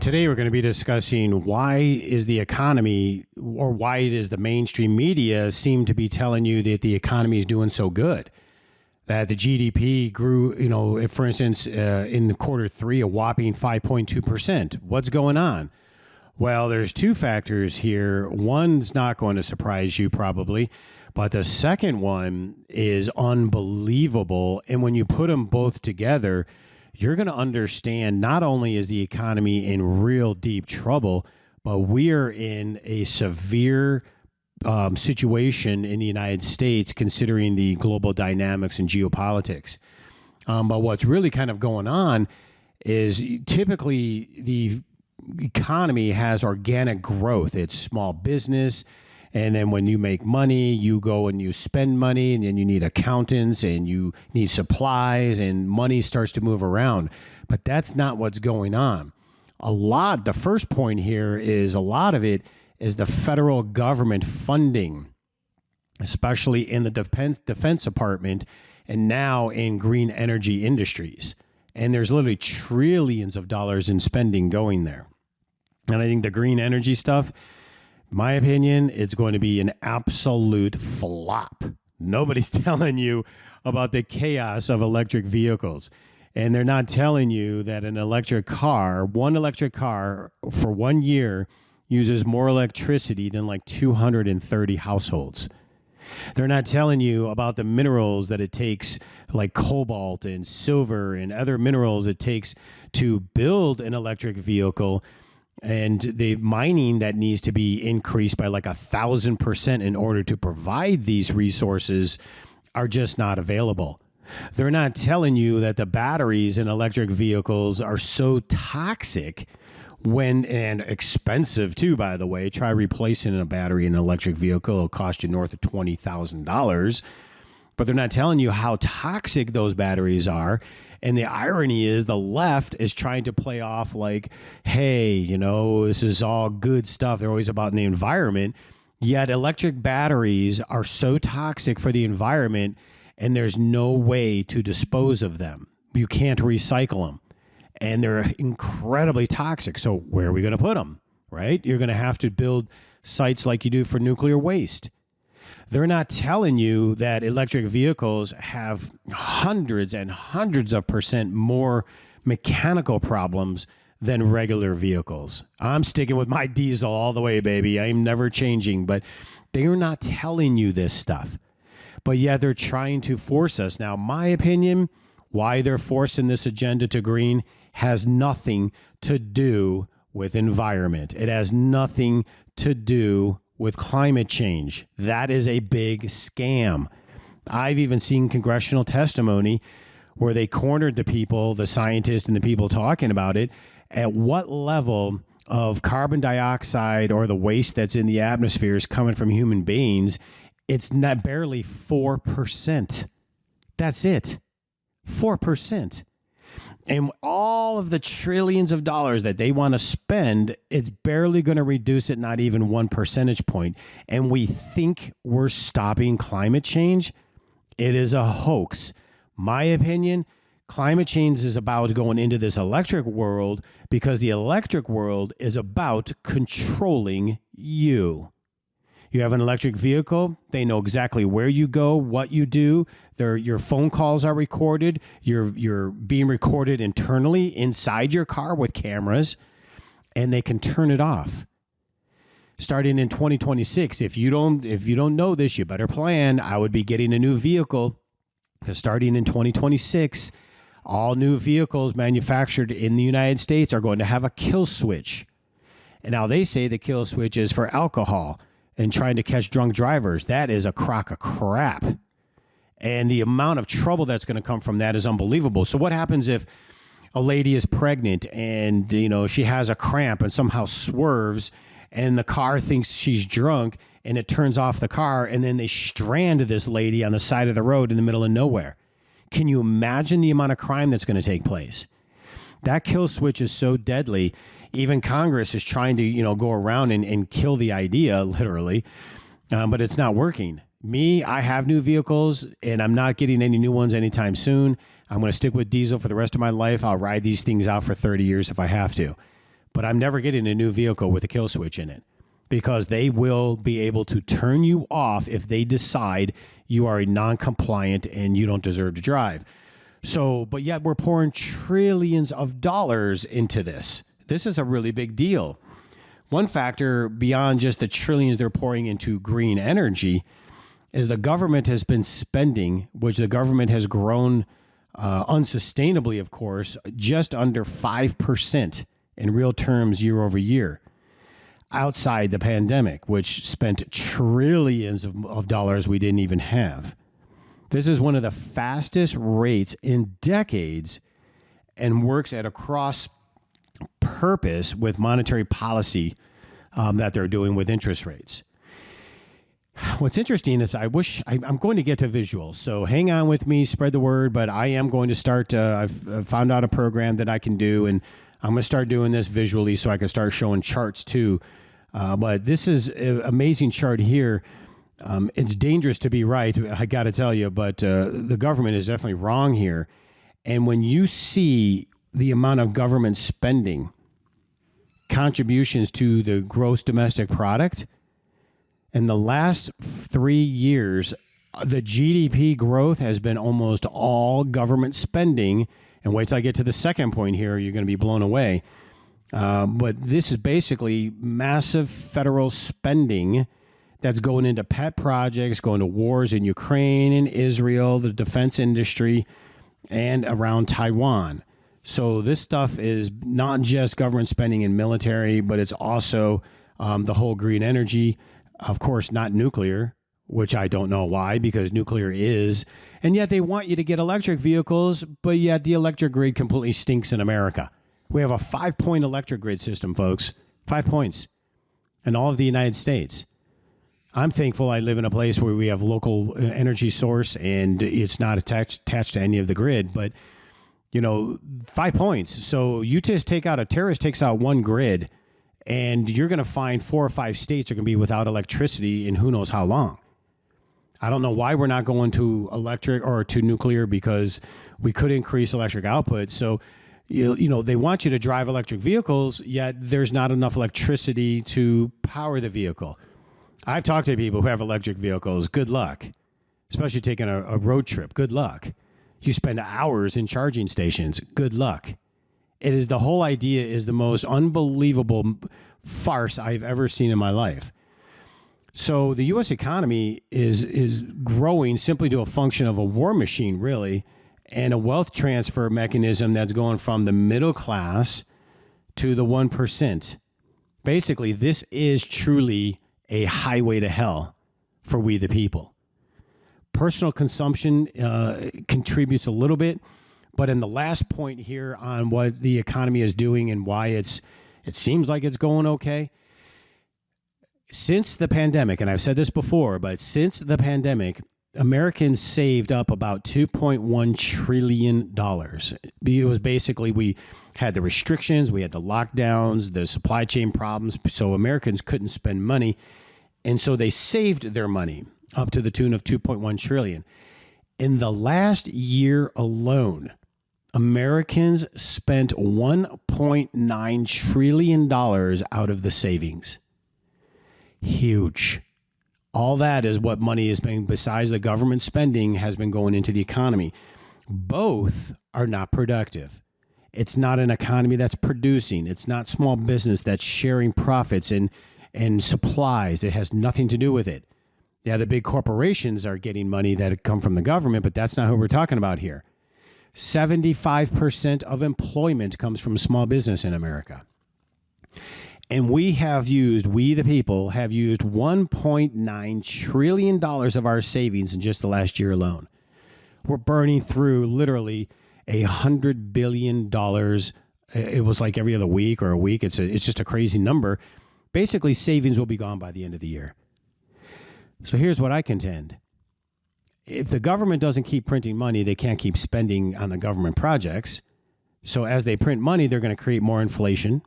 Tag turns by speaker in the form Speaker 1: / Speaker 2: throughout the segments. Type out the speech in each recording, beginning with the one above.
Speaker 1: Today we're going to be discussing why is the economy, or why it is the mainstream media seem to be telling you that the economy is doing so good. That the GDP grew, if, for instance, in the quarter three, a whopping 5.2%. What's going on? Well, there's two factors here. One's not going to surprise you probably, but the second one is unbelievable. And when you put them both together, you're going to understand not only is the economy in real deep trouble, but we're in a severe situation in the United States considering the global dynamics and geopolitics. But what's really kind of going on is typically the economy has organic growth. It's small business. And then when you make money, you go and you spend money, and then you need accountants and you need supplies, and money starts to move around. But that's not what's going on. The first point here is a lot of it is the federal government funding, especially in the Defense Department and now in green energy industries. And there's literally trillions of dollars in spending going there. And I think the green energy stuff, my opinion, it's going to be an absolute flop. Nobody's telling you about the chaos of electric vehicles. And they're not telling you that one electric car for 1 year uses more electricity than like 230 households. They're not telling you about the minerals that it takes, like cobalt and silver and other minerals it takes to build an electric vehicle, and the mining that needs to be increased by like 1,000% in order to provide these resources are just not available. They're not telling you that the batteries in electric vehicles are so toxic and expensive too, by the way. Try replacing a battery in an electric vehicle. It'll cost you north of $20,000. But they're not telling you how toxic those batteries are. And the irony is the left is trying to play off like, hey, this is all good stuff. They're always about the environment. Yet electric batteries are so toxic for the environment, and there's no way to dispose of them. You can't recycle them. And they're incredibly toxic. So where are we going to put them, right? You're going to have to build sites like you do for nuclear waste. They're not telling you that electric vehicles have hundreds and hundreds of percent more mechanical problems than regular vehicles. I'm sticking with my diesel all the way, baby. I'm never changing, but they're not telling you this stuff. But yet they're trying to force us. Now, my opinion, why they're forcing this agenda to green has nothing to do with environment. It has nothing to do with climate change. That is a big scam. I've even seen congressional testimony where they cornered the people, the scientists and the people talking about it, at what level of carbon dioxide or the waste that's in the atmosphere is coming from human beings. It's not barely 4%. That's it. 4%. And all of the trillions of dollars that they want to spend, it's barely going to reduce it, not even 1 percentage point. And we think we're stopping climate change. It is a hoax. My opinion, climate change is about going into this electric world because the electric world is about controlling you. You have an electric vehicle. They know exactly where you go, what you do. Your phone calls are recorded. You're being recorded internally inside your car with cameras, and they can turn it off. Starting in 2026, if you don't know this, you better plan. I would be getting a new vehicle because starting in 2026, all new vehicles manufactured in the United States are going to have a kill switch. And now they say the kill switch is for alcohol and trying to catch drunk drivers. That is a crock of crap. And the amount of trouble that's going to come from that is unbelievable. So what happens if a lady is pregnant and, she has a cramp and somehow swerves and the car thinks she's drunk and it turns off the car, and then they strand this lady on the side of the road in the middle of nowhere? Can you imagine the amount of crime that's going to take place? That kill switch is so deadly. Even Congress is trying to, go around and kill the idea, literally, but it's not working. Me, I have new vehicles, and I'm not getting any new ones anytime soon. I'm going to stick with diesel for the rest of my life. I'll ride these things out for 30 years if I have to. but I'm never getting a new vehicle with a kill switch in it, because they will be able to turn you off if they decide you are a non-compliant and you don't deserve to drive. So, but yet we're pouring trillions of dollars into this. This is a really big deal. One factor beyond just the trillions they're pouring into green energy is the government has been spending, which the government has grown unsustainably, of course, just under 5% in real terms year over year, outside the pandemic, which spent trillions of dollars we didn't even have. This is one of the fastest rates in decades and works at a cross purpose with monetary policy that they're doing with interest rates. What's interesting is I'm going to get to visuals, so hang on with me, spread the word, but I am going to start, I've found out a program that I can do, and I'm going to start doing this visually so I can start showing charts too. But this is an amazing chart here. It's dangerous to be right, I got to tell you, but the government is definitely wrong here. And when you see the amount of government spending, contributions to the gross domestic product, in the last 3 years, the GDP growth has been almost all government spending. And wait till I get to the second point here, you're going to be blown away. But this is basically massive federal spending that's going into pet projects, going to wars in Ukraine and Israel, the defense industry, and around Taiwan. So this stuff is not just government spending in military, but it's also the whole green energy. Of course, not nuclear, which I don't know why, because nuclear is. And yet they want you to get electric vehicles, but yet the electric grid completely stinks in America. We have a 5-point electric grid system, folks. 5 points in all of the United States. I'm thankful I live in a place where we have local energy source and it's not attached to any of the grid, but 5 points. So you just take out, a terrorist takes out one grid, and you're going to find 4 or 5 states are going to be without electricity in who knows how long. I don't know why we're not going to electric or to nuclear, because we could increase electric output. So, they want you to drive electric vehicles, yet there's not enough electricity to power the vehicle. I've talked to people who have electric vehicles. Good luck, especially taking a road trip. Good luck. You spend hours in charging stations. Good luck. The whole idea is the most unbelievable farce I've ever seen in my life. So the U.S. economy is growing simply to a function of a war machine, really, and a wealth transfer mechanism that's going from the middle class to the 1%. Basically, this is truly a highway to hell for we the people. Personal consumption contributes a little bit. But in the last point here on what the economy is doing and why it seems like it's going okay, since the pandemic, and I've said this before, but since the pandemic, Americans saved up about $2.1 trillion. It was basically, we had the restrictions, we had the lockdowns, the supply chain problems, so Americans couldn't spend money, and so they saved their money up to the tune of $2.1 trillion. In the last year alone, Americans spent $1.9 trillion out of the savings. Huge. All that is what money is being, besides the government spending, has been going into the economy. Both are not productive. It's not an economy that's producing. It's not small business that's sharing profits and supplies. It has nothing to do with it. Yeah, the big corporations are getting money that come from the government, but that's not who we're talking about here. 75% of employment comes from small business in America. And we the people, have used $1.9 trillion of our savings in just the last year alone. We're burning through literally $100 billion. It was like every other week or a week. It's just a crazy number. Basically, savings will be gone by the end of the year. So here's what I contend. If the government doesn't keep printing money, they can't keep spending on the government projects. So as they print money, they're going to create more inflation.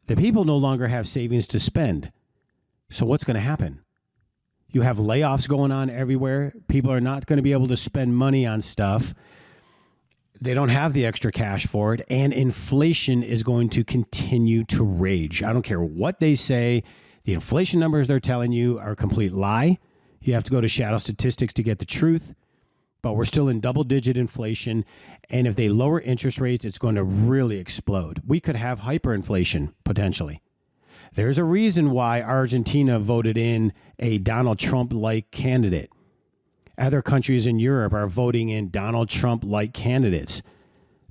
Speaker 1: The people no longer have savings to spend. So what's going to happen? You have layoffs going on everywhere. People are not going to be able to spend money on stuff. They don't have the extra cash for it, and inflation is going to continue to rage. I don't care what they say. The inflation numbers they're telling you are a complete lie. You have to go to shadow statistics to get the truth, but we're still in double-digit inflation, and if they lower interest rates, it's going to really explode. We could have hyperinflation, potentially. There's a reason why Argentina voted in a Donald Trump-like candidate. Other countries in Europe are voting in Donald Trump-like candidates.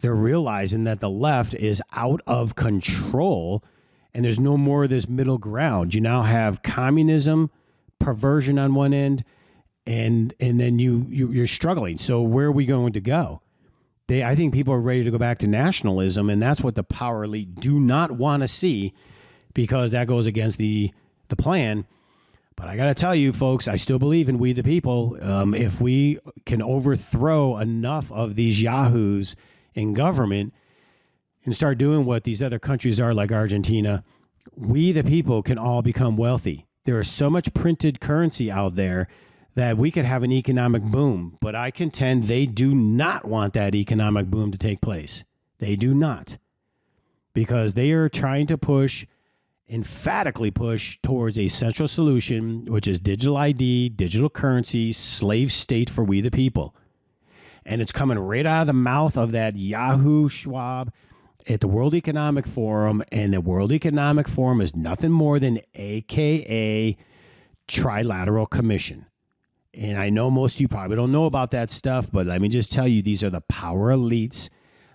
Speaker 1: They're realizing that the left is out of control and there's no more of this middle ground. You now have communism, perversion on one end, and then you're struggling. So where are we going to go? I think people are ready to go back to nationalism, and that's what the power elite do not want to see because that goes against the plan. But I got to tell you, folks, I still believe in we the people. If we can overthrow enough of these yahoos in government and start doing what these other countries are like Argentina, we the people can all become wealthy. There is so much printed currency out there that we could have an economic boom. But I contend they do not want that economic boom to take place. They do not. Because they are trying to emphatically push towards a central solution, which is digital ID, digital currency, slave state for we the people. And it's coming right out of the mouth of that Yahoo Schwab at the World Economic Forum. And the World Economic Forum is nothing more than AKA Trilateral Commission. And I know most of you probably don't know about that stuff, but let me just tell you, these are the power elites,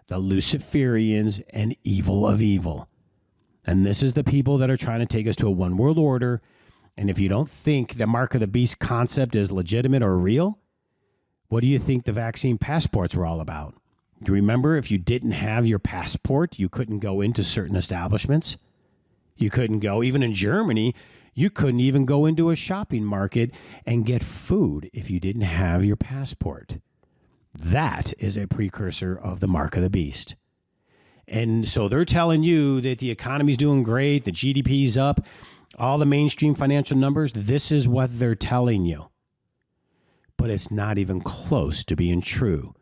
Speaker 1: the Luciferians, and evil of evil. And this is the people that are trying to take us to a one world order. And if you don't think the mark of the beast concept is legitimate or real, what do you think the vaccine passports were all about? Do you remember if you didn't have your passport, you couldn't go into certain establishments? You couldn't go, even in Germany, you couldn't even go into a shopping market and get food if you didn't have your passport. That is a precursor of the mark of the beast. And so they're telling you that the economy's doing great, the GDP's up, all the mainstream financial numbers. This is what they're telling you. But it's not even close to being true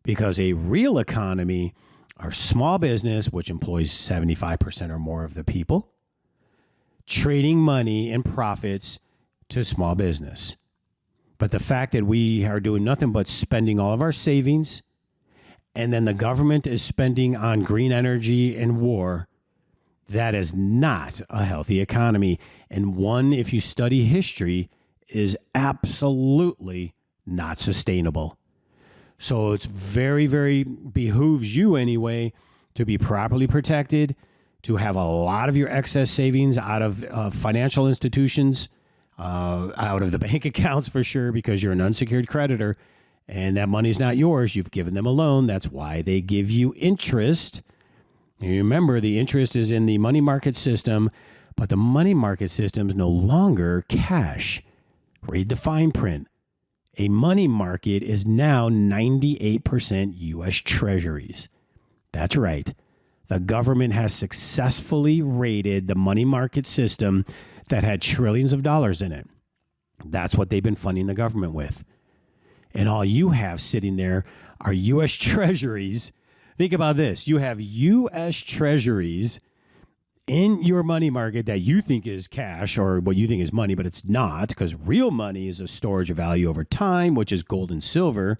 Speaker 1: because a real economy are small business, which employs 75% or more of the people, trading money and profits to small business. But the fact that we are doing nothing but spending all of our savings, and then the government is spending on green energy and war, that is not a healthy economy. And one, if you study history, is absolutely not sustainable. So it's very, very behooves you anyway to be properly protected, to have a lot of your excess savings out of financial institutions, out of the bank accounts for sure, because you're an unsecured creditor and that money's not yours. You've given them a loan. That's why they give you interest. And remember, the interest is in the money market system, but the money market system is no longer cash. Read the fine print. A money market is now 98% U.S. Treasuries. That's right. The government has successfully raided the money market system that had trillions of dollars in it. That's what they've been funding the government with. And all you have sitting there are U.S. Treasuries. Think about this. You have U.S. Treasuries in your money market that you think is cash or what you think is money, but it's not, because real money is a storage of value over time, which is gold and silver.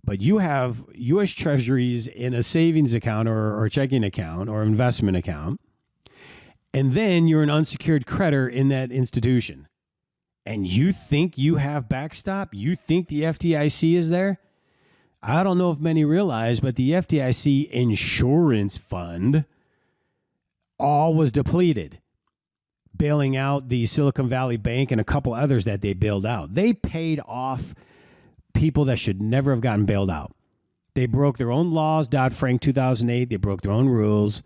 Speaker 1: But you have U.S. Treasuries in a savings account or checking account or investment account, and then you're an unsecured creditor in that institution. And you think you have backstop? You think the FDIC is there? I don't know if many realize, but the FDIC insurance fund all was depleted, bailing out the Silicon Valley Bank and a couple others that they bailed out. They paid off people that should never have gotten bailed out. They broke their own laws, Dodd-Frank 2008. They broke their own rules.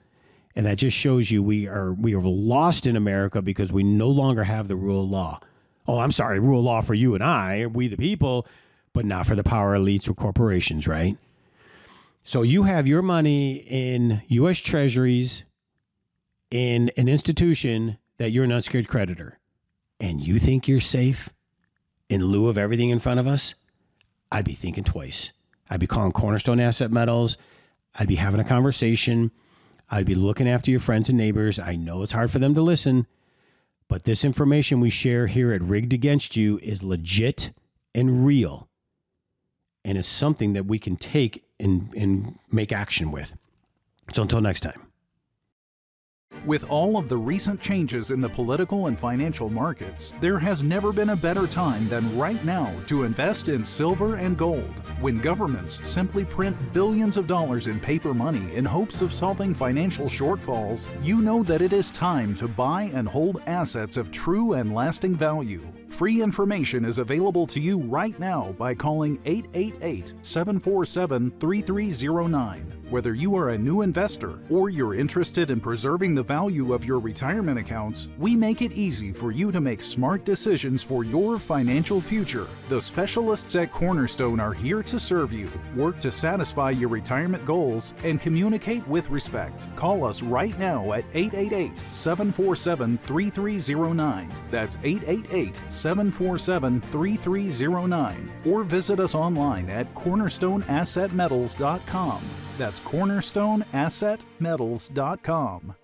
Speaker 1: And that just shows you we are lost in America because we no longer have the rule of law. Oh, I'm sorry, rule of law for you and I, we the people, but not for the power elites or corporations, right? So you have your money in U.S. Treasuries in an institution that you're an unsecured creditor, and you think you're safe in lieu of everything in front of us? I'd be thinking twice. I'd be calling Cornerstone Asset Metals. I'd be having a conversation. I'd be looking after your friends and neighbors. I know it's hard for them to listen, but this information we share here at Rigged Against You is legit and real, and is something that we can take and make action with. So until next time.
Speaker 2: With all of the recent changes in the political and financial markets, there has never been a better time than right now to invest in silver and gold. When governments simply print billions of dollars in paper money in hopes of solving financial shortfalls, you know that it is time to buy and hold assets of true and lasting value. Free information is available to you right now by calling 888-747-3309. Whether you are a new investor or you're interested in preserving the value of your retirement accounts, we make it easy for you to make smart decisions for your financial future. The specialists at Cornerstone are here to serve you, work to satisfy your retirement goals, and communicate with respect. Call us right now at 888-747-3309. That's 888-747-3309. Or visit us online at cornerstoneassetmetals.com. That's cornerstoneassetmetals.com.